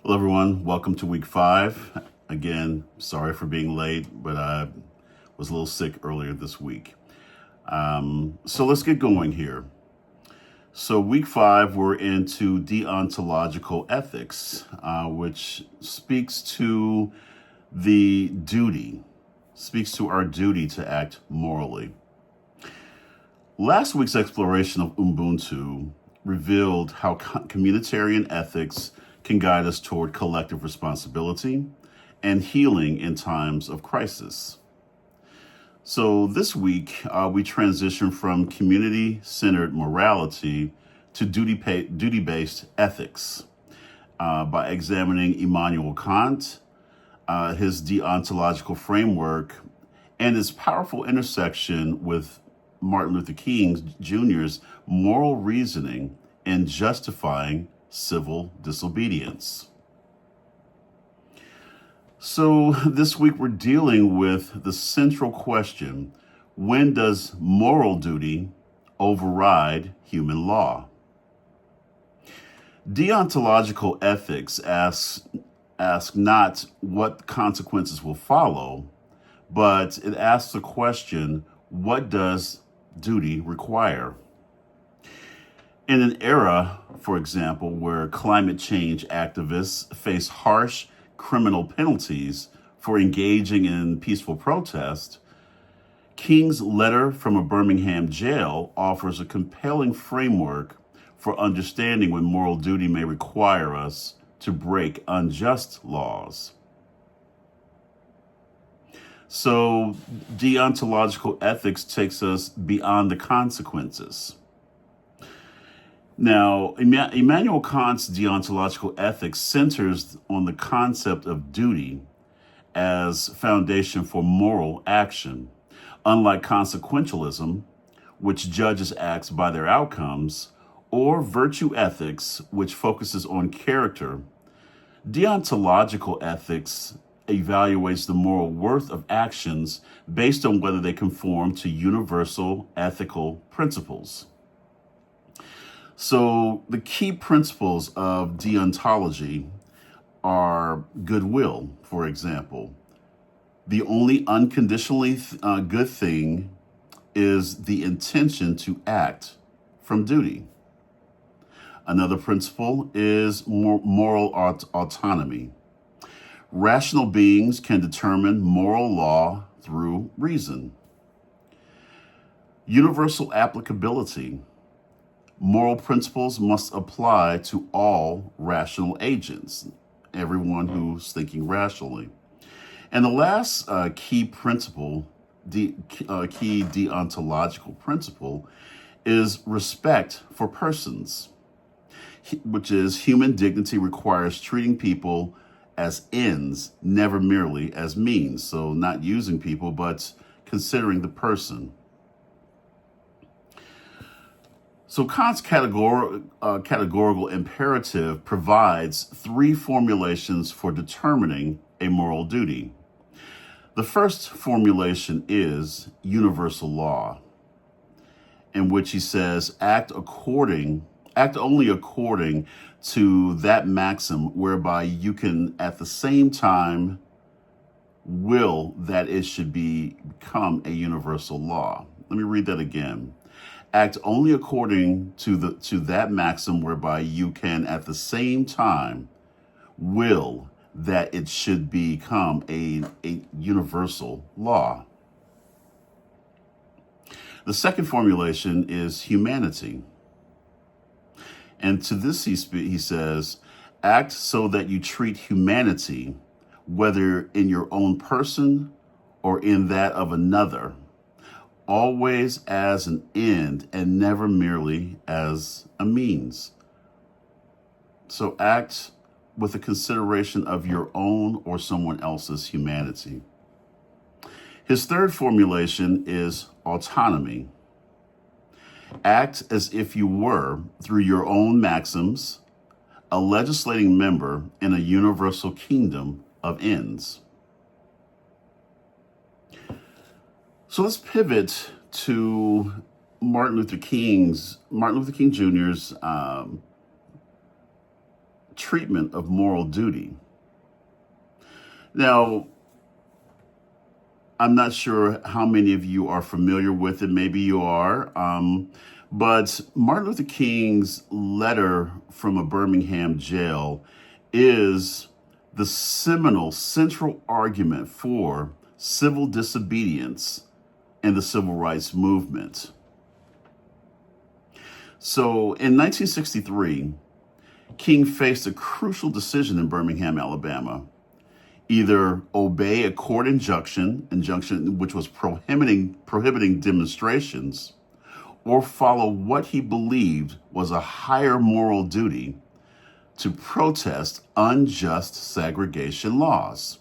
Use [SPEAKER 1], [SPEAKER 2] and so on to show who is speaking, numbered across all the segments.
[SPEAKER 1] Hello, everyone. Welcome to week 5. Again, sorry for being late, but I was a little sick earlier this week. So let's get going here. So, week 5, we're into deontological ethics, which speaks to the duty, speaks to our duty to act morally. Last week's exploration of Ubuntu revealed how communitarian ethics can guide us toward collective responsibility and healing in times of crisis. So this week, we transition from community-centered morality to duty-based ethics by examining Immanuel Kant, his deontological framework, and its powerful intersection with Martin Luther King Jr.'s moral reasoning in justifying civil disobedience. So this week we're dealing with the central question: when does moral duty override human law? Deontological ethics ask not what consequences will follow, but it asks the question: what does duty require? In an era, for example, where climate change activists face harsh criminal penalties for engaging in peaceful protest, King's letter from a Birmingham jail offers a compelling framework for understanding when moral duty may require us to break unjust laws. So, deontological ethics takes us beyond the consequences. Now, Immanuel Kant's deontological ethics centers on the concept of duty as foundation for moral action. Unlike consequentialism, which judges acts by their outcomes, or virtue ethics, which focuses on character, deontological ethics evaluates the moral worth of actions based on whether they conform to universal ethical principles. So the key principles of deontology are goodwill, for example. The only unconditionally good thing is the intention to act from duty. Another principle is moral autonomy. Rational beings can determine moral law through reason. Universal applicability. Moral principles must apply to all rational agents, everyone who's thinking rationally. And the last key principle, key deontological principle, is respect for persons, which is human dignity requires treating people as ends, never merely as means. So not using people, but considering the person. So Kant's categorical imperative provides 3 formulations for determining a moral duty. The first formulation is universal law, in which he says, act only according to that maxim whereby you can at the same time will that it should become a universal law. Let me read that again. Act only according to that maxim whereby you can at the same time will that it should become a universal law. The second formulation is humanity. And to this he says, act so that you treat humanity, whether in your own person or in that of another, always as an end and never merely as a means. So act with a consideration of your own or someone else's humanity. His third formulation is autonomy. Act as if you were, through your own maxims, a legislating member in a universal kingdom of ends. So let's pivot to Martin Luther King Jr.'s treatment of moral duty. Now, I'm not sure how many of you are familiar with it. Maybe you are. But Martin Luther King's letter from a Birmingham jail is the seminal central argument for civil disobedience in the civil rights movement. So in 1963, King faced a crucial decision in Birmingham, Alabama. Either obey a court injunction which was prohibiting demonstrations, or follow what he believed was a higher moral duty to protest unjust segregation laws.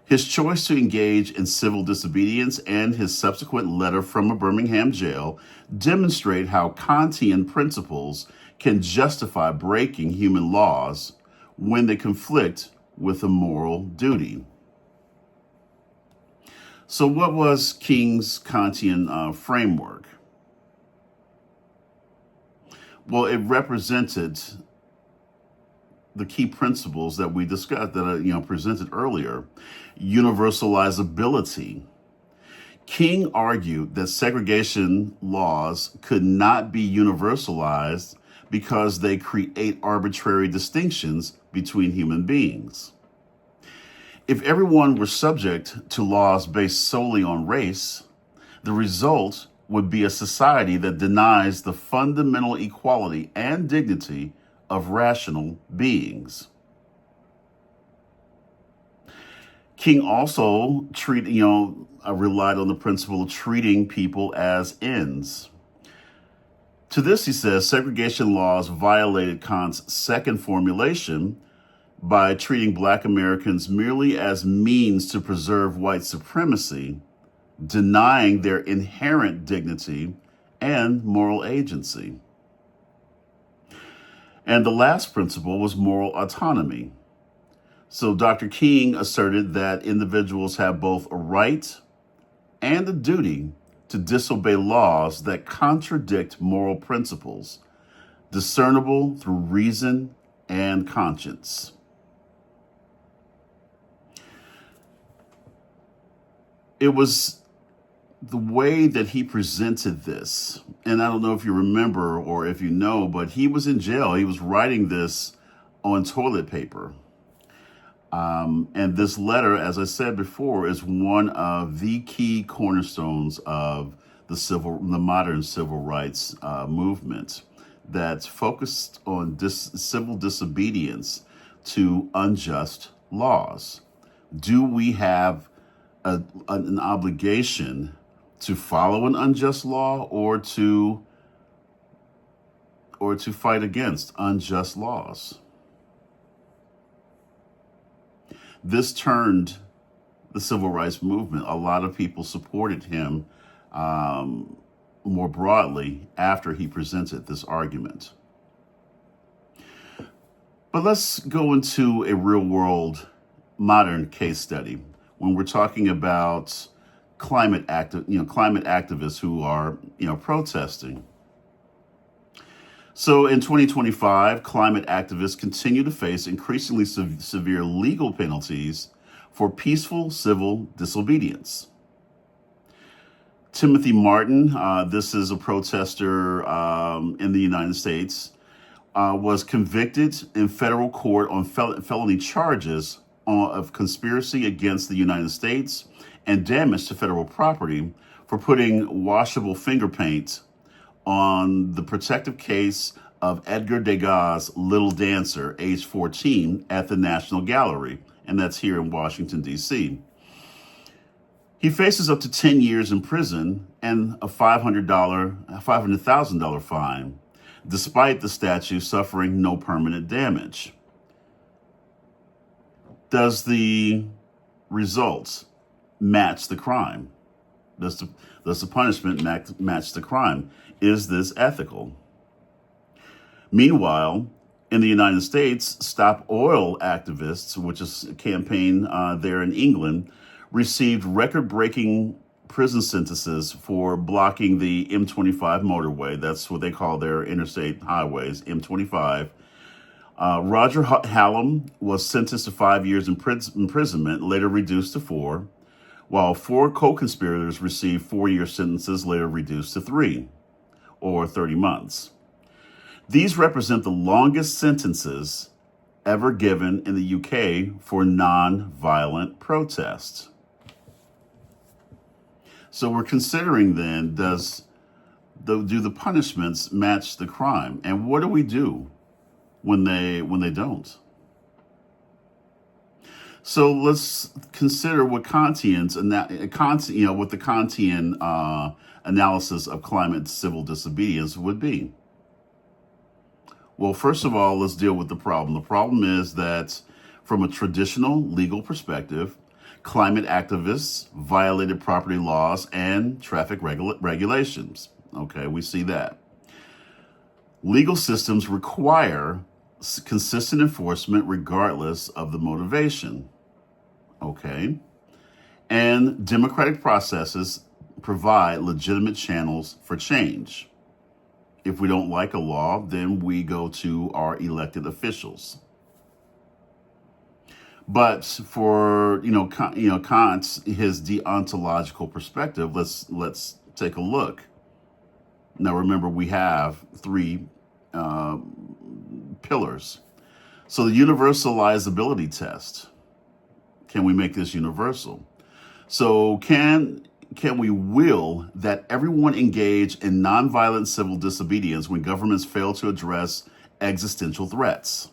[SPEAKER 1] His choice to engage in civil disobedience and his subsequent letter from a Birmingham jail demonstrate how Kantian principles can justify breaking human laws when they conflict with a moral duty. So, what was King's Kantian framework? Well, it represented the key principles that we discussed, that I presented earlier. Universalizability. King argued that segregation laws could not be universalized because they create arbitrary distinctions between human beings. If everyone were subject to laws based solely on race, the result would be a society that denies the fundamental equality and dignity of rational beings. King also relied on the principle of treating people as ends. To this, he says, segregation laws violated Kant's second formulation by treating Black Americans merely as means to preserve white supremacy, denying their inherent dignity and moral agency. And the last principle was moral autonomy. So Dr. King asserted that individuals have both a right and a duty to disobey laws that contradict moral principles, discernible through reason and conscience. It was the way that he presented this, and I don't know if you remember or if you know, but he was in jail. He was writing this on toilet paper. And this letter, as I said before, is one of the key cornerstones of the modern civil rights movement that's focused on civil disobedience to unjust laws. Do we have an obligation to follow an unjust law or to fight against unjust laws? This turned the civil rights movement. A lot of people supported him more broadly after he presented this argument. But let's go into a real world modern case study when we're talking about climate activists who are protesting. So in 2025, climate activists continue to face increasingly severe legal penalties for peaceful civil disobedience. Timothy Martin, this is a protester in the United States, was convicted in federal court on felony charges of conspiracy against the United States and damage to federal property for putting washable finger paint on the protective case of Edgar Degas' Little Dancer, age 14, at the National Gallery, and that's here in Washington, D.C. He faces up to 10 years in prison and a $500,000 fine, despite the statue suffering no permanent damage. Does the results match the crime? Does the punishment match the crime? Is this ethical? Meanwhile, in the United States, Stop Oil activists, which is a campaign there in England, received record-breaking prison sentences for blocking the M25 motorway. That's what they call their interstate highways, M25, Roger Hallam was sentenced to 5 years imprisonment, later reduced to 4, while 4 co-conspirators received 4-year sentences, later reduced to 3, or 30 months. These represent the longest sentences ever given in the UK for non-violent protests. So we're considering then, do the punishments match the crime? And what do we do when they don't? So let's consider what what the Kantian analysis of climate civil disobedience would be. Well, first of all, let's deal with the problem. The problem is that from a traditional legal perspective, climate activists violated property laws and traffic regulations. Okay, we see that. Legal systems require consistent enforcement regardless of the motivation. Okay. And democratic processes provide legitimate channels for change. If we don't like a law, then we go to our elected officials. But for Kant, his deontological perspective, let's take a look. Now remember, we have 3 pillars. So the universalizability test. Can we make this universal? So can we will that everyone engage in nonviolent civil disobedience when governments fail to address existential threats?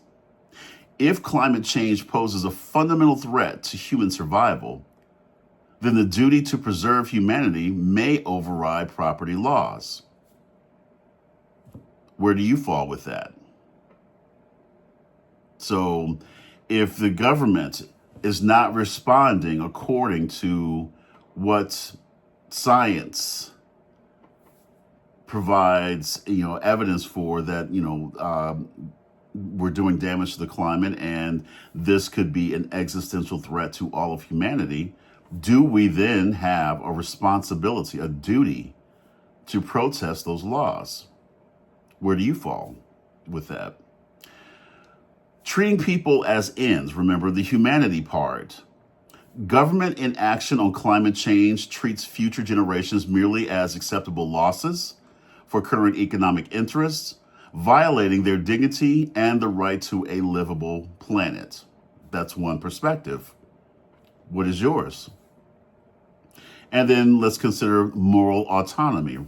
[SPEAKER 1] If climate change poses a fundamental threat to human survival, then the duty to preserve humanity may override property laws. Where do you fall with that? So if the government is not responding according to what science provides, evidence for, that, we're doing damage to the climate and this could be an existential threat to all of humanity, do we then have a responsibility, a duty to protest those laws? Where do you fall with that? Treating people as ends, remember the humanity part. Government inaction on climate change treats future generations merely as acceptable losses for current economic interests, violating their dignity and the right to a livable planet. That's one perspective. What is yours? And then let's consider moral autonomy.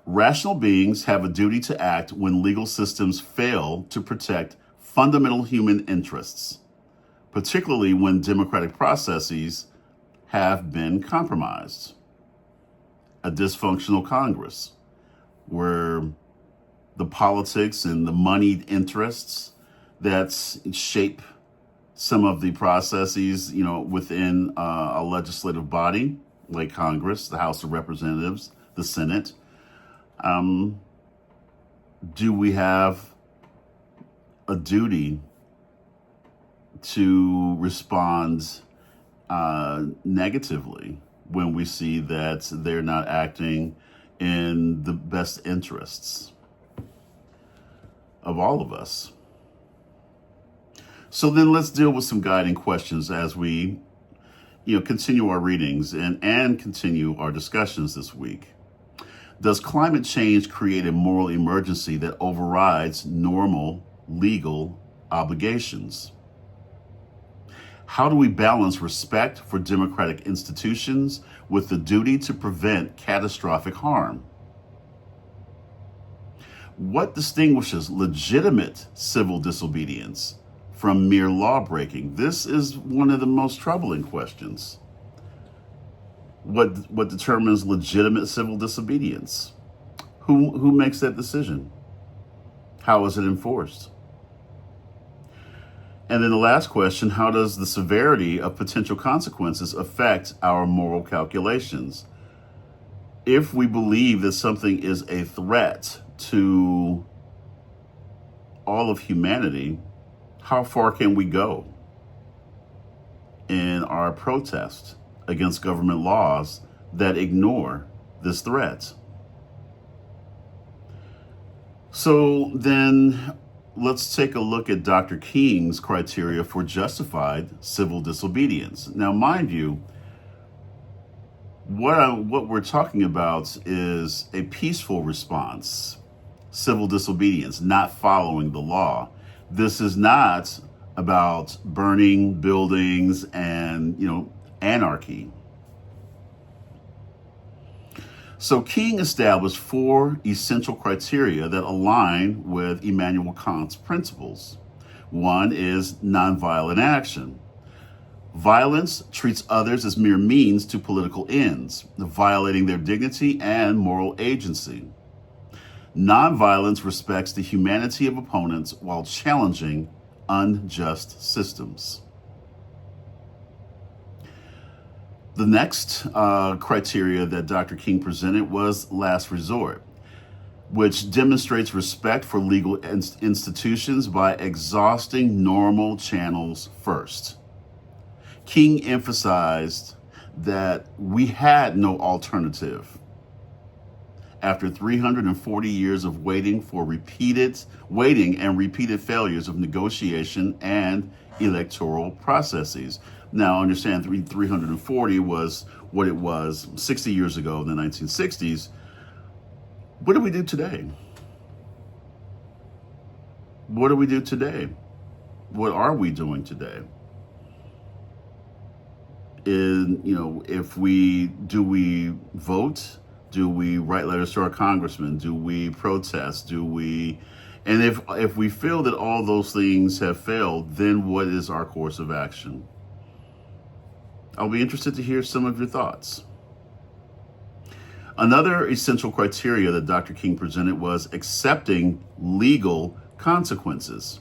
[SPEAKER 1] Rational beings have a duty to act when legal systems fail to protect fundamental human interests, particularly when democratic processes have been compromised. A dysfunctional Congress, where the politics and the moneyed interests that shape some of the processes, within a legislative body like Congress, the House of Representatives, the Senate. Do we have a duty to respond negatively when we see that they're not acting in the best interests of all of us? So then let's deal with some guiding questions as we continue our readings and continue our discussions this week. Does climate change create a moral emergency that overrides normal legal obligations? How do we balance respect for democratic institutions with the duty to prevent catastrophic harm? What distinguishes legitimate civil disobedience from mere law breaking? This is one of the most troubling questions. What determines legitimate civil disobedience? Who makes that decision? How is it enforced? And then the last question, how does the severity of potential consequences affect our moral calculations? If we believe that something is a threat to all of humanity, how far can we go in our protest against government laws that ignore this threat? So then, let's take a look at Dr. King's criteria for justified civil disobedience. Now, mind you, what we're talking about is a peaceful response, civil disobedience, not following the law. This is not about burning buildings and, anarchy. So King established four essential criteria that align with Immanuel Kant's principles. One is nonviolent action. Violence treats others as mere means to political ends, violating their dignity and moral agency. Nonviolence respects the humanity of opponents while challenging unjust systems. The next criteria that Dr. King presented was last resort, which demonstrates respect for legal institutions by exhausting normal channels first. King emphasized that we had no alternative after 340 years of waiting and repeated failures of negotiation and electoral processes. Now, understand 340 was what it was 60 years ago in the 1960s. What do we do today? What do we do today? What are we doing today? If we vote? Do we write letters to our congressmen? Do we protest? And if we feel that all those things have failed, then what is our course of action? I'll be interested to hear some of your thoughts. Another essential criteria that Dr. King presented was accepting legal consequences.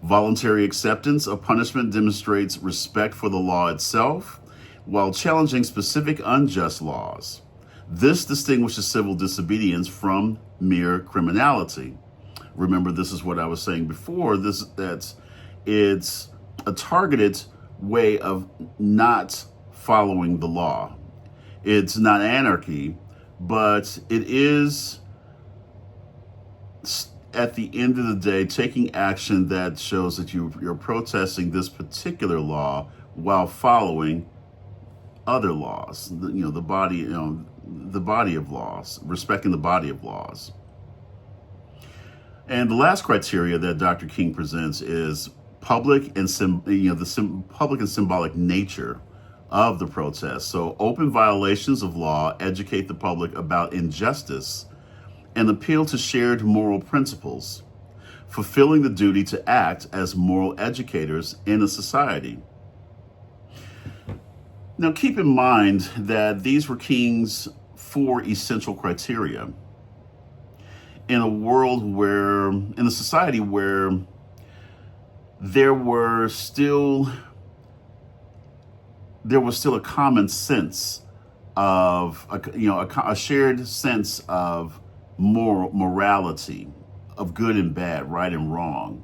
[SPEAKER 1] Voluntary acceptance of punishment demonstrates respect for the law itself while challenging specific unjust laws. This distinguishes civil disobedience from mere criminality. Remember, this is what I was saying before, that it's a targeted way of not following the law. It's not anarchy, but it is, at the end of the day, taking action that shows that you're protesting this particular law while following other laws, the body of laws, respecting the body of laws. And the last criteria that Dr. King presents is public and public and symbolic nature of the protest. So open violations of law educate the public about injustice and appeal to shared moral principles, fulfilling the duty to act as moral educators in a society. Now, keep in mind that these were King's four essential criteria in a society where there was still a common sense of a shared sense of morality, of good and bad, right and wrong.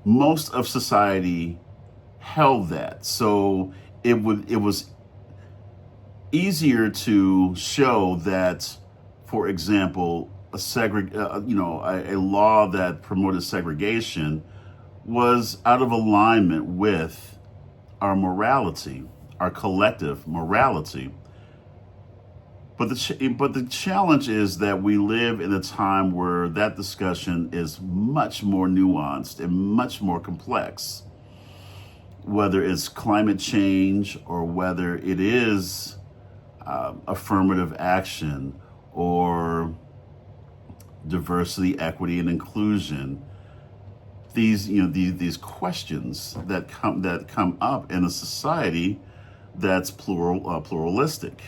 [SPEAKER 1] Most of society held that, so it was easier to show that, for example, a law that promoted segregation was out of alignment with our morality, our collective morality. But the challenge is that we live in a time where that discussion is much more nuanced and much more complex. Whether it's climate change or whether it is affirmative action or diversity, equity, and inclusion, these questions that come up in a society that's pluralistic.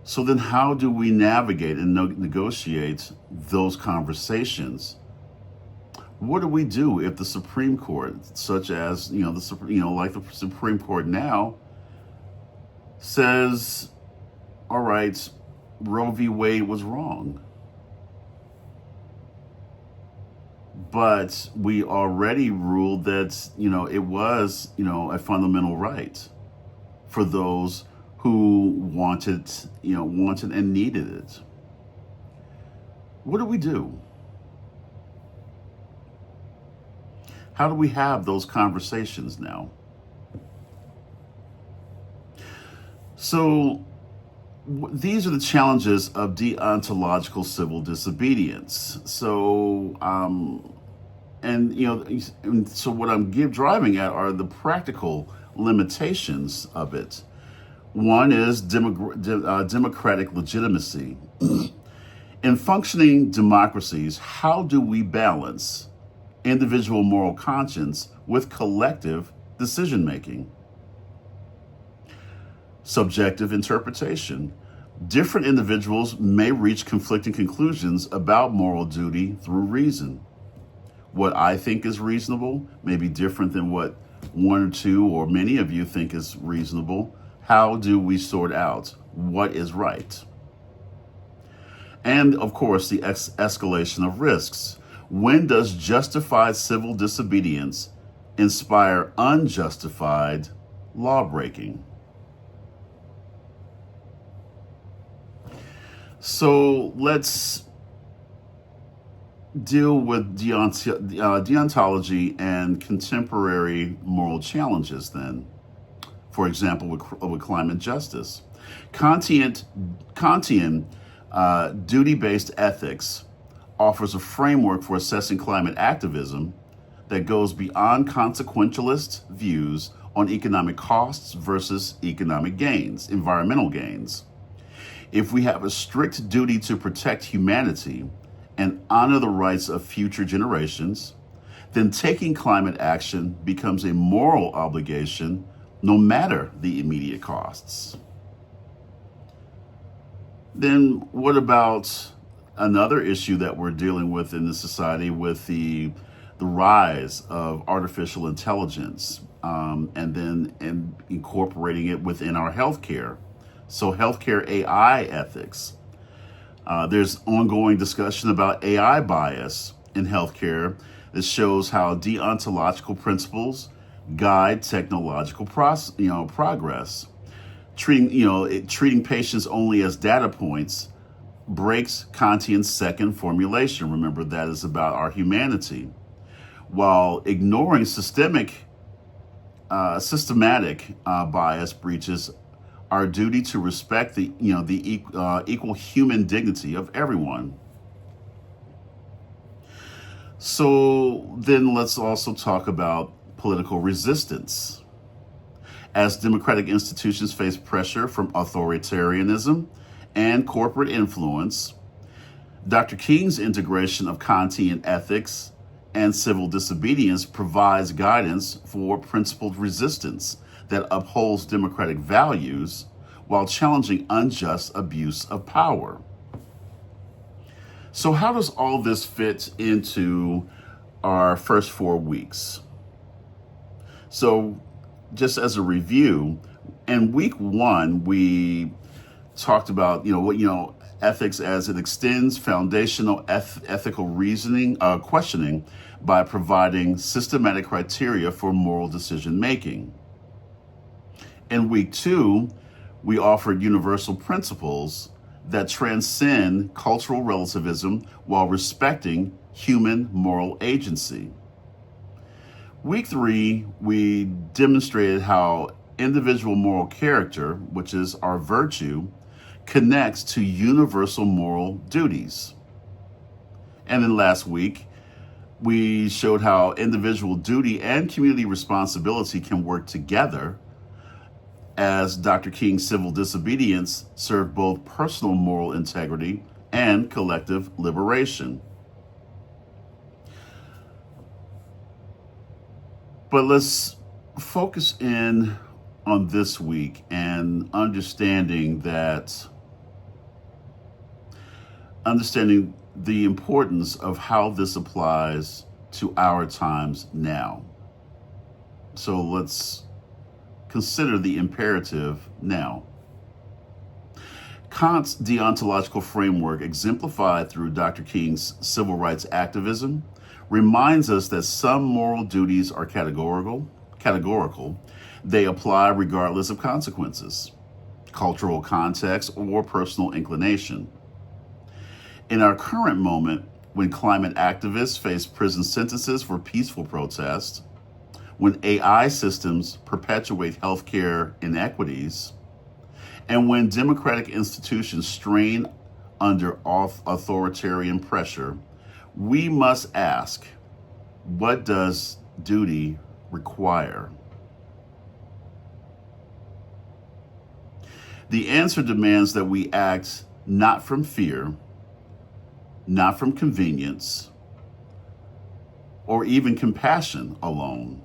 [SPEAKER 1] So then, how do we navigate and negotiate those conversations? What do we do if the Supreme Court, such as like the Supreme Court now, says, "All right, Roe v. Wade was wrong"? But we already ruled that, it was, a fundamental right for those who wanted and needed it. What do we do? How do we have those conversations now? So, these are the challenges of deontological civil disobedience. And so what I'm driving at are the practical limitations of it. One is democratic legitimacy. In functioning democracies, how do we balance individual moral conscience with collective decision making? Subjective interpretation. Different individuals may reach conflicting conclusions about moral duty through reason. What I think is reasonable may be different than what one or two or many of you think is reasonable. How do we sort out what is right? And of course, the escalation of risks. When does justified civil disobedience inspire unjustified lawbreaking? So let's deal with deontology and contemporary moral challenges then. For example, with climate justice. Kantian duty-based ethics offers a framework for assessing climate activism that goes beyond consequentialist views on economic costs versus economic gains, environmental gains. If we have a strict duty to protect humanity and honor the rights of future generations, then taking climate action becomes a moral obligation no matter the immediate costs. Then what about another issue that we're dealing with in the society with the rise of artificial intelligence, and incorporating it within our healthcare? So healthcare AI ethics. There's ongoing discussion about AI bias in healthcare that shows how deontological principles guide technological progress. Treating patients only as data points breaks Kantian's second formulation. Remember, that is about our humanity, while ignoring systematic bias breaches our duty to respect the equal human dignity of everyone. So then let's also talk about political resistance. As democratic institutions face pressure from authoritarianism and corporate influence, Dr. King's integration of Kantian ethics and civil disobedience provides guidance for principled resistance that upholds democratic values while challenging unjust abuse of power. So, how does all this fit into our first 4 weeks? So, just as a review, in week 1, we talked about ethics as it extends foundational ethical reasoning questioning by providing systematic criteria for moral decision making. In week 2, we offered universal principles that transcend cultural relativism while respecting human moral agency. Week 3, we demonstrated how individual moral character, which is our virtue, connects to universal moral duties. And then last week, we showed how individual duty and community responsibility can work together, as Dr. King's civil disobedience served both personal moral integrity and collective liberation. But let's focus in on this week and understanding the importance of how this applies to our times now. So let's consider the imperative now. Kant's deontological framework, exemplified through Dr. King's civil rights activism, reminds us that some moral duties are categorical. They apply regardless of consequences, cultural context, or personal inclination. In our current moment, when climate activists face prison sentences for peaceful protest, when AI systems perpetuate healthcare inequities, and when democratic institutions strain under authoritarian pressure, we must ask, what does duty require? The answer demands that we act not from fear, not from convenience, or even compassion alone,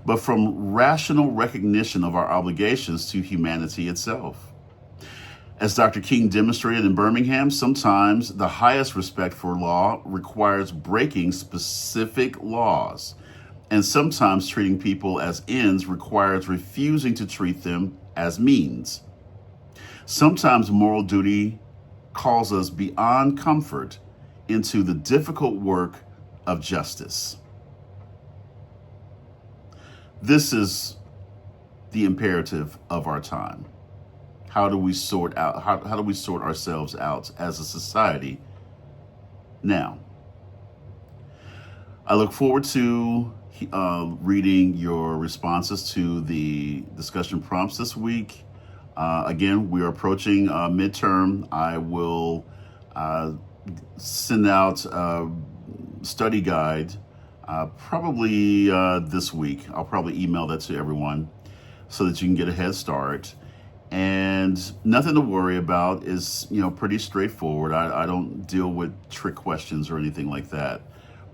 [SPEAKER 1] but from rational recognition of our obligations to humanity itself. As Dr. King demonstrated in Birmingham, sometimes the highest respect for law requires breaking specific laws, and sometimes treating people as ends requires refusing to treat them as means. Sometimes moral duty calls us beyond comfort into the difficult work of justice. This is the imperative of our time. How do we sort ourselves out as a society now? I look forward to reading your responses to the discussion prompts this week. Again, we are approaching midterm. I will send out a study guide probably this week. I'll probably email that to everyone so that you can get a head start. And nothing to worry about, is pretty straightforward. I don't deal with trick questions or anything like that.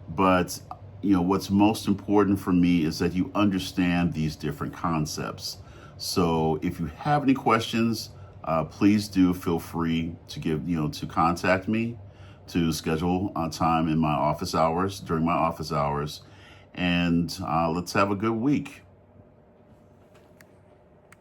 [SPEAKER 1] But what's most important for me is that you understand these different concepts. So if you have any questions, please do feel free to to contact me, to schedule time in my office hours, during my office hours, and let's have a good week.